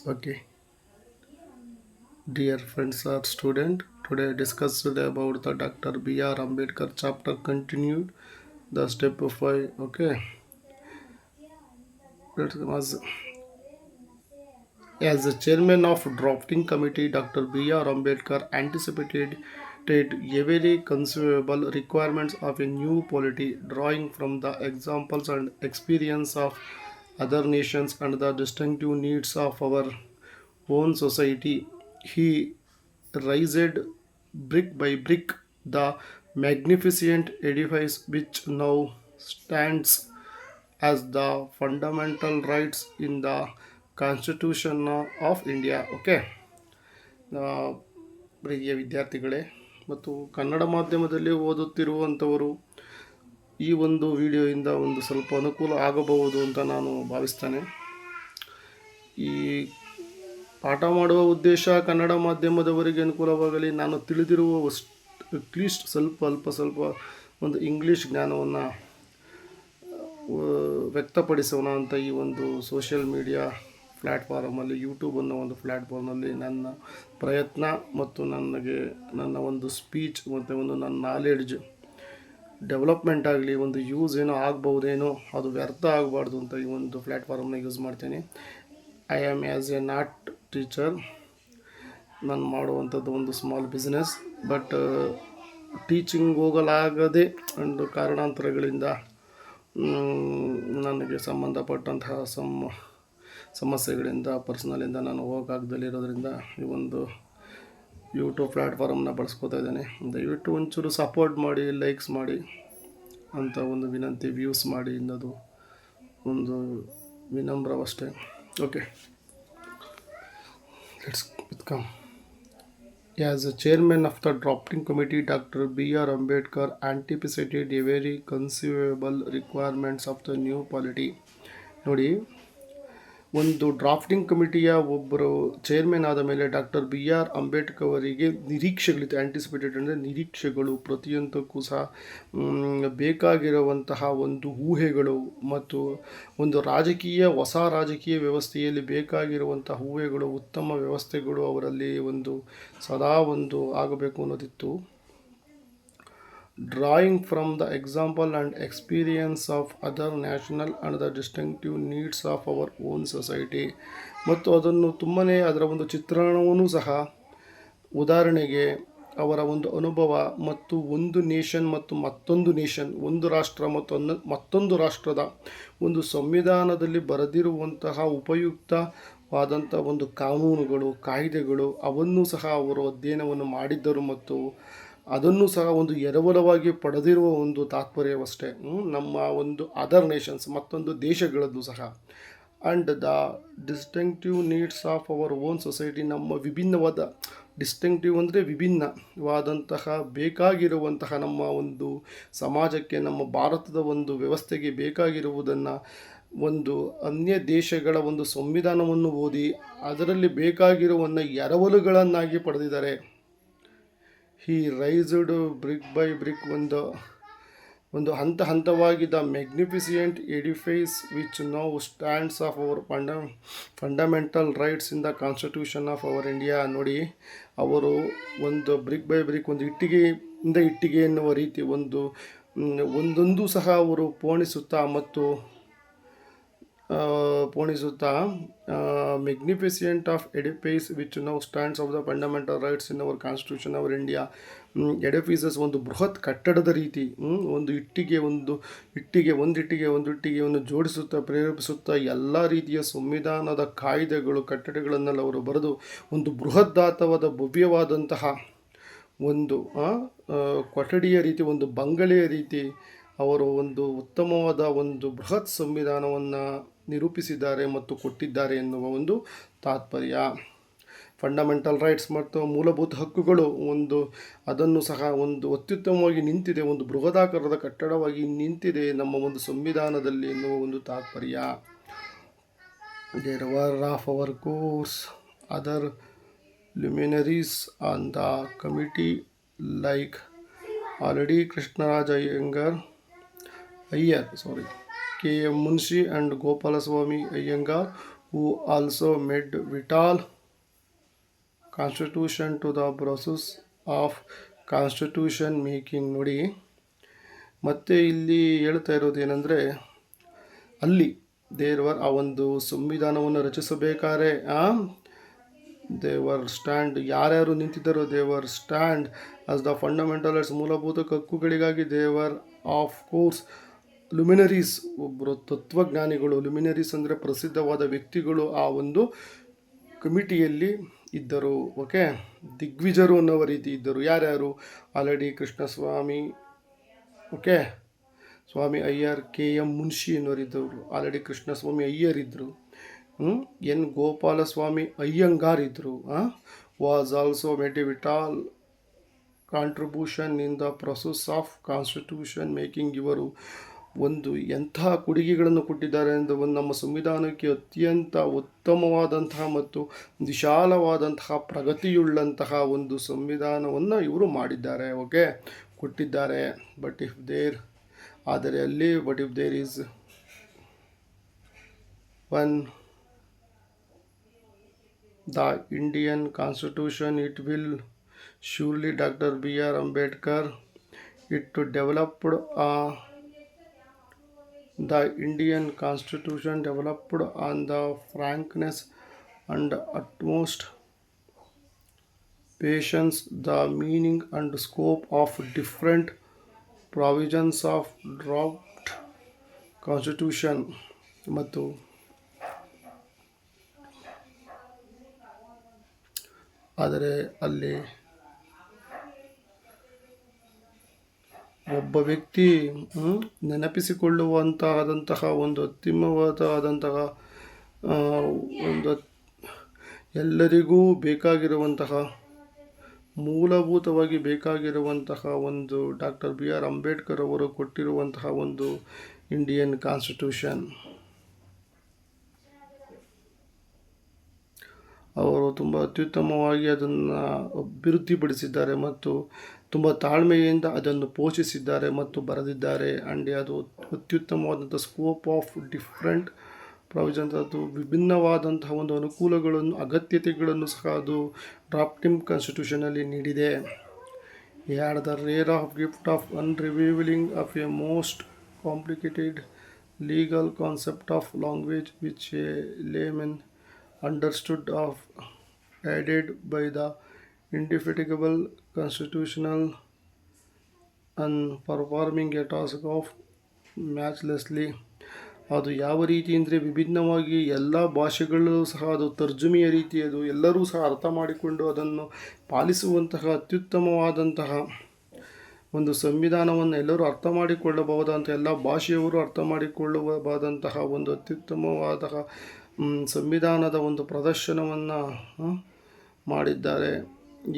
Okay, dear friends or student, today I discussed about the Dr. B.R. Ambedkar chapter continued the step of 5. Okay, that was as the chairman of drafting committee, Dr. B.R. Ambedkar anticipated every conceivable requirements of a new polity, drawing from the examples and experience of other nations and the distinctive needs of our own society. He raised brick by brick the magnificent edifice which now stands as the fundamental rights in the Constitution of India. Okay, ಪ್ರಿಯ ವಿದ್ಯಾರ್ಥಿಗಳೇ ಮತ್ತು ಕನ್ನಡ ಮಾಧ್ಯಮದಲ್ಲಿ ಓದುತ್ತಿರುವಂಥವರು ಈ ಒಂದು ವಿಡಿಯೋಯಿಂದ ಒಂದು ಸ್ವಲ್ಪ ಅನುಕೂಲ ಆಗಬಹುದು ಅಂತ ನಾನು ಭಾವಿಸ್ತೇನೆ. ಈ ಪಾಠ ಮಾಡುವ ಉದ್ದೇಶ ಕನ್ನಡ ಮಾಧ್ಯಮದವರಿಗೆ ಅನುಕೂಲವಾಗಲಿ, ನಾನು ತಿಳಿದಿರುವ ಅಟ್ಲೀಸ್ಟ್ ಸ್ವಲ್ಪ ಒಂದು ಇಂಗ್ಲೀಷ್ ಜ್ಞಾನವನ್ನು ವ್ಯಕ್ತಪಡಿಸೋಣ ಅಂತ ಈ ಒಂದು ಸೋಷಿಯಲ್ ಮೀಡಿಯಾ ಪ್ಲ್ಯಾಟ್ಫಾರ್ಮಲ್ಲಿ, ಯೂಟ್ಯೂಬ್ ಅನ್ನೋ ಒಂದು ಪ್ಲ್ಯಾಟ್ಫಾರ್ಮಲ್ಲಿ ನನ್ನ ಪ್ರಯತ್ನ ಮತ್ತು ನನ್ನ ಒಂದು ಸ್ಪೀಚ್ ಮತ್ತು ಒಂದು ನನ್ನ ನಾಲೆಡ್ಜ್ ಡೆವಲಪ್ಮೆಂಟ್ ಆಗಲಿ, ಒಂದು ಯೂಸ್ ಏನೋ ಆಗ್ಬೋದೇನೋ, ಅದು ವ್ಯರ್ಥ ಆಗಬಾರ್ದು ಅಂತ ಈ ಒಂದು ಪ್ಲ್ಯಾಟ್ಫಾರ್ಮ್ನ ಯೂಸ್ ಮಾಡ್ತೀನಿ. I am as A not teacher. ನಾನು ಮಾಡುವಂಥದ್ದು ಒಂದು ಸ್ಮಾಲ್ ಬಿಸ್ನೆಸ್, ಬಟ್ ಟೀಚಿಂಗ್ ಹೋಗಲಾಗದೆ ಒಂದು ಕಾರಣಾಂತರಗಳಿಂದ ನನಗೆ ಸಂಬಂಧಪಟ್ಟಂತಹ ಸಮಸ್ಯೆಗಳಿಂದ ಪರ್ಸ್ನಲಿಂದ ನಾನು ಹೋಗೋಕ್ಕಾಗ್ದಲ್ಲಿರೋದ್ರಿಂದ ಈ ಒಂದು ಯೂಟ್ಯೂಬ್ ಪ್ಲ್ಯಾಟ್ಫಾರ್ಮ್ನ ಬಳಸ್ಕೋತಾ ಇದ್ದೇನೆ. ದಯವಿಟ್ಟು ಒಂಚೂರು ಸಪೋರ್ಟ್ ಮಾಡಿ, ಲೈಕ್ಸ್ ಮಾಡಿ ಅಂತ ಒಂದು ವಿನಂತಿ, ವ್ಯೂಸ್ ಮಾಡಿ ಅನ್ನೋದು ಒಂದು ವಿನಮ್ರವಷ್ಟೇ. Okay, let's come. As the chairman of the drafting committee, Dr. B.R. Ambedkar anticipated every conceivable requirements of the new polity. ನೋಡಿ, ಒಂದು ಡ್ರಾಫ್ಟಿಂಗ್ ಕಮಿಟಿಯ ಒಬ್ಬರು ಚೇರ್ಮನ್ ಆದ ಮೇಲೆ ಡಾಕ್ಟರ್ ಬಿ ಆರ್ ಅಂಬೇಡ್ಕರ್ ಅವರಿಗೆ ನಿರೀಕ್ಷೆಗಳಿತ್ತು. ಆ್ಯಂಟಿಸಿಪೇಟೆಡ್ ಅಂದರೆ ನಿರೀಕ್ಷೆಗಳು, ಪ್ರತಿಯೊಂದಕ್ಕೂ ಸಹ ಬೇಕಾಗಿರುವಂತಹ ಒಂದು ಊಹೆಗಳು ಮತ್ತು ಒಂದು ಹೊಸ ರಾಜಕೀಯ ವ್ಯವಸ್ಥೆಯಲ್ಲಿ ಬೇಕಾಗಿರುವಂತಹ ಊಹೆಗಳು, ಉತ್ತಮ ವ್ಯವಸ್ಥೆಗಳು ಅವರಲ್ಲಿ ಸದಾ ಆಗಬೇಕು ಅನ್ನೋದಿತ್ತು. Drawing from the example and experience of other national and the distinctive needs of our own society, ಮತ್ತು ಅದನ್ನು ಅದರ ಒಂದು ಚಿತ್ರಣವೂ ಸಹ ಉದಾಹರಣೆಗೆ ಅವರ ಒಂದು ಅನುಭವ ಮತ್ತು ಒಂದು ನೇಷನ್ ಮತ್ತು ಮತ್ತೊಂದು ನೇಷನ್, ಒಂದು ರಾಷ್ಟ್ರ ಮತ್ತು ಮತ್ತೊಂದು ರಾಷ್ಟ್ರದ ಒಂದು ಸಂವಿಧಾನದಲ್ಲಿ ಬರೆದಿರುವಂತಹ ಉಪಯುಕ್ತವಾದಂಥ ಒಂದು ಕಾನೂನುಗಳು, ಕಾಯ್ದೆಗಳು ಅವನ್ನು ಸಹ ಅವರು ಅಧ್ಯಯನವನ್ನು ಮಾಡಿದ್ದರು ಮತ್ತು ಅದನ್ನು ಸಹ ಒಂದು ಎರವಲವಾಗಿ ಪಡೆದಿರುವ ಒಂದು ತಾತ್ಪರ್ಯವಷ್ಟೇ. ನಮ್ಮ ಒಂದು ಅದರ್ ನೇಷನ್ಸ್, ಮತ್ತೊಂದು ದೇಶಗಳದ್ದು ಸಹ. And the distinctive needs of our own society, ನಮ್ಮ ವಿಭಿನ್ನವಾದ, ಡಿಸ್ಟಿಂಕ್ಟಿವ್ ಅಂದರೆ ವಿಭಿನ್ನವಾದಂತಹ, ಬೇಕಾಗಿರುವಂತಹ ನಮ್ಮ ಒಂದು ಸಮಾಜಕ್ಕೆ, ನಮ್ಮ ಭಾರತದ ಒಂದು ವ್ಯವಸ್ಥೆಗೆ ಬೇಕಾಗಿರುವುದನ್ನು ಒಂದು ಅನ್ಯ ದೇಶಗಳ ಒಂದು ಸಂವಿಧಾನವನ್ನು ಓದಿ ಅದರಲ್ಲಿ ಬೇಕಾಗಿರುವನ್ನು ಎರವಲುಗಳನ್ನಾಗಿ ಪಡೆದಿದ್ದಾರೆ. He raised brick by brick, ಒಂದು ಹಂತವಾಗಿ the magnificent edifice which now stands of our fundamental rights in the constitution of our India. ನೋಡಿ, ಅವರು ಒಂದು ಬ್ರಿಕ್ ಬೈ ಬ್ರಿಕ್, ಒಂದು ಇಟ್ಟಿಗೆ ಎನ್ನುವ ರೀತಿ ಒಂದೊಂದು ಸಹ ಅವರು ಪೋಣಿಸುತ್ತಾ magnificent of edifice which now stands of the fundamental rights in our constitution our India. Edifices ಒಂದು ಬೃಹತ್ ಕಟ್ಟಡದ ರೀತಿ, ಒಂದು ಇಟ್ಟಿಗೆಯನ್ನು ಜೋಡಿಸುತ್ತಾ, ಪ್ರೇರೇಪಿಸುತ್ತಾ ಎಲ್ಲ ರೀತಿಯ ಸಂವಿಧಾನದ ಕಾಯ್ದೆಗಳು, ಕಟ್ಟಡಗಳನ್ನೆಲ್ಲ ಅವರು ಬರೆದು ಒಂದು ಬೃಹದಾತವಾದ ಭವ್ಯವಾದಂತಹ ಒಂದು ಕೊಠಡಿಯ ರೀತಿ, ಒಂದು ಬಂಗಲೆಯ ರೀತಿ ಅವರು ಒಂದು ಉತ್ತಮವಾದ ಒಂದು ಬೃಹತ್ ಸಂವಿಧಾನವನ್ನು ನಿರೂಪಿಸಿದ್ದಾರೆ ಮತ್ತು ಕೊಟ್ಟಿದ್ದಾರೆ ಎನ್ನುವ ಒಂದು ತಾತ್ಪರ್ಯ. ಫಂಡಮೆಂಟಲ್ ರೈಟ್ಸ್ ಮತ್ತು ಮೂಲಭೂತ ಹಕ್ಕುಗಳು ಅದನ್ನು ಸಹ ಒಂದು ಅತ್ಯುತ್ತಮವಾಗಿ ನಿಂತಿದೆ, ಒಂದು ಬೃಹದಾಕಾರದ ಕಟ್ಟಡವಾಗಿ ನಿಂತಿದೆ ನಮ್ಮ ಒಂದು ಸಂವಿಧಾನದಲ್ಲಿ ಎನ್ನುವ ಒಂದು ತಾತ್ಪರ್ಯ. There were of our course other luminaries on the committee like already Krishnaraj Iyer, K.M. Munshi and Gopalaswamy Iyengar, who also made vital constitution to the process of constitution making. ನೋಡಿ, ಮತ್ತೆ ಇಲ್ಲಿ ಹೇಳ್ತಾ ಇರೋದೇನೆಂದರೆ, ಅಲ್ಲಿ ದೇವರ್ ಆ ಒಂದು ಸಂವಿಧಾನವನ್ನು ರಚಿಸಬೇಕಾದ್ರೆ ದೇವರ್ ಸ್ಟ್ಯಾಂಡ್, ಯಾರ್ಯಾರು ನಿಂತಿದ್ದಾರೋ ದೇವರ್ stand as the fundamental rights, ಮೂಲಭೂತ ಹಕ್ಕುಗಳಿಗಾಗಿ ದೇವರ್ ಆಫ್ ಕೋರ್ಸ್ ಲುಮಿನರೀಸ್, ಒಬ್ಬರು ತತ್ವಜ್ಞಾನಿಗಳು, ಲುಮಿನರೀಸ್ ಅಂದರೆ ಪ್ರಸಿದ್ಧವಾದ ವ್ಯಕ್ತಿಗಳು ಆ ಒಂದು ಕಮಿಟಿಯಲ್ಲಿ ಇದ್ದರು. ಓಕೆ, ದಿಗ್ವಿಜರು ಅನ್ನೋ ರೀತಿ ಇದ್ದರು. ಯಾರ್ಯಾರು? ಆಲ್ರೆಡಿ ಕೃಷ್ಣಸ್ವಾಮಿ, ಓಕೆ, ಸ್ವಾಮಿ ಅಯ್ಯರ್, K.M. ಮುನ್ಷಿ ಅನ್ನೋರಿದ್ದವರು. ಆಲ್ರೆಡಿ ಕೃಷ್ಣಸ್ವಾಮಿ ಅಯ್ಯರ್ ಇದ್ದರು. ಎನ್ ಗೋಪಾಲಸ್ವಾಮಿ ಅಯ್ಯಂಗಾರ್ ಇದ್ದರು. Was also made A vital contribution in the process of constitution making. ಇವರು ಒಂದು ಎಂಥ ಕೊಡುಗೆಗಳನ್ನು ಕೊಟ್ಟಿದ್ದಾರೆ ಎಂದು ಒಂದು ನಮ್ಮ ಸಂವಿಧಾನಕ್ಕೆ ಅತ್ಯಂತ ಉತ್ತಮವಾದಂತಹ ಮತ್ತು ವಿಶಾಲವಾದಂತಹ ಪ್ರಗತಿಯುಳ್ಳಂತಹ ಒಂದು ಸಂವಿಧಾನವನ್ನು ಇವರು ಮಾಡಿದ್ದಾರೆ. ಓಕೆ, ಕೊಟ್ಟಿದ್ದಾರೆ. ಬಟ್ ಇಫ್ ದೇರ್ ಆದರೆ ಅಲ್ಲಿ but if there is one the Indian Constitution, it will surely Dr. B.R. Ambedkar it developed the Indian Constitution developed on the frankness and utmost patience the meaning and scope of different provisions of draft constitution. ಮತ್ತು ಆದರೆ ಅಲ್ಲಿ ಒಬ್ಬ ವ್ಯಕ್ತಿ ನೆನಪಿಸಿಕೊಳ್ಳುವಂತಹದಂತಹ ಒಂದು ಅತ್ಯುತ್ತಮವಾದಂತಹ ಒಂದು ಎಲ್ಲರಿಗೂ ಬೇಕಾಗಿರುವಂತಹ ಮೂಲಭೂತವಾಗಿ ಬೇಕಾಗಿರುವಂತಹ ಒಂದು ಡಾಕ್ಟರ್ B.R. ಅಂಬೇಡ್ಕರ್ ಅವರು ಕೊಟ್ಟಿರುವಂತಹ ಒಂದು ಇಂಡಿಯನ್ ಕಾನ್ಸ್ಟಿಟ್ಯೂಷನ್. ಅವರು ತುಂಬ ಅತ್ಯುತ್ತಮವಾಗಿ ಅದನ್ನು ಅಭಿವೃದ್ಧಿಪಡಿಸಿದ್ದಾರೆ ಮತ್ತು ತುಂಬ ತಾಳ್ಮೆಯಿಂದ ಅದನ್ನು ಪೋಷಿಸಿದ್ದಾರೆ ಮತ್ತು ಬರೆದಿದ್ದಾರೆ. ಆ್ಯಂಡ್ ಅದು ಅತ್ಯುತ್ತಮವಾದಂಥ ಸ್ಕೋಪ್ ಆಫ್ ಡಿಫ್ರೆಂಟ್ ಪ್ರಾವಿಷನ್ಸ್, ಅದು ವಿಭಿನ್ನವಾದಂತಹ ಒಂದು ಅನುಕೂಲಗಳನ್ನು, ಅಗತ್ಯತೆಗಳನ್ನು ಸಹ ಅದು ಡ್ರಾಫ್ಟಿಂಗ್ ಕಾನ್ಸ್ಟಿಟ್ಯೂಷನಲ್ಲಿ ನೀಡಿದೆ. Had the rare of gift of unravelling of a most complicated legal concept of language which a layman understood of aided by the indefatigable constitutional and performing a task of matchlessly. ಅದು ಯಾವ ರೀತಿ ಅಂದರೆ ವಿಭಿನ್ನವಾಗಿ ಎಲ್ಲ ಭಾಷೆಗಳಲ್ಲೂ ಸಹ ಅದು ತರ್ಜುಮೆಯ ರೀತಿ, ಅದು ಎಲ್ಲರೂ ಸಹ ಅರ್ಥ ಮಾಡಿಕೊಂಡು ಅದನ್ನು ಪಾಲಿಸುವಂತಹ ಅತ್ಯುತ್ತಮವಾದಂತಹ ಒಂದು ಸಂವಿಧಾನವನ್ನು ಎಲ್ಲರೂ ಅರ್ಥ ಮಾಡಿಕೊಳ್ಳಬಹುದಂಥ, ಎಲ್ಲ ಭಾಷೆಯವರು ಅರ್ಥ ಮಾಡಿಕೊಳ್ಳಬಹುದಂತಹ ಒಂದು ಅತ್ಯುತ್ತಮವಾದ ಸಂವಿಧಾನದ ಒಂದು ಪ್ರದರ್ಶನವನ್ನು ಮಾಡಿದ್ದಾರೆ.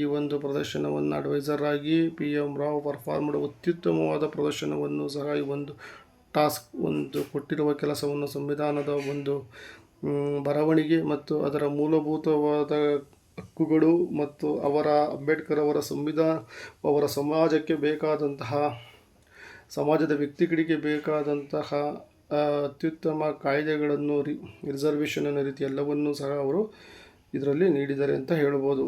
ಈ ಒಂದು ಪ್ರದರ್ಶನವನ್ನು ಅಡ್ವೈಸರ್ ಆಗಿ P.M. ರಾವ್ ಪರ್ಫಾರ್ಮ್ಡ್ ಅತ್ಯುತ್ತಮವಾದ ಪ್ರದರ್ಶನವನ್ನು ಸಹ ಈ ಒಂದು ಟಾಸ್ಕ್ ಒಂದು ಕೊಟ್ಟಿರುವ ಕೆಲಸವನ್ನು ಸಂವಿಧಾನದ ಒಂದು ಬರವಣಿಗೆ ಮತ್ತು ಅದರ ಮೂಲಭೂತವಾದ ಹಕ್ಕುಗಳು ಮತ್ತು ಅಂಬೇಡ್ಕರ್ ಅವರ ಅವರ ಸಮಾಜಕ್ಕೆ ಬೇಕಾದಂತಹ, ಸಮಾಜದ ವ್ಯಕ್ತಿಗಳಿಗೆ ಬೇಕಾದಂತಹ ಅತ್ಯುತ್ತಮ ಕಾಯ್ದೆಗಳನ್ನು, ರಿಸರ್ವೇಷನ್ ಅನ್ನೋ ರೀತಿ ಎಲ್ಲವನ್ನೂ ಸಹ ಅವರು ಇದರಲ್ಲಿ ನೀಡಿದ್ದಾರೆ ಅಂತ ಹೇಳ್ಬೋದು.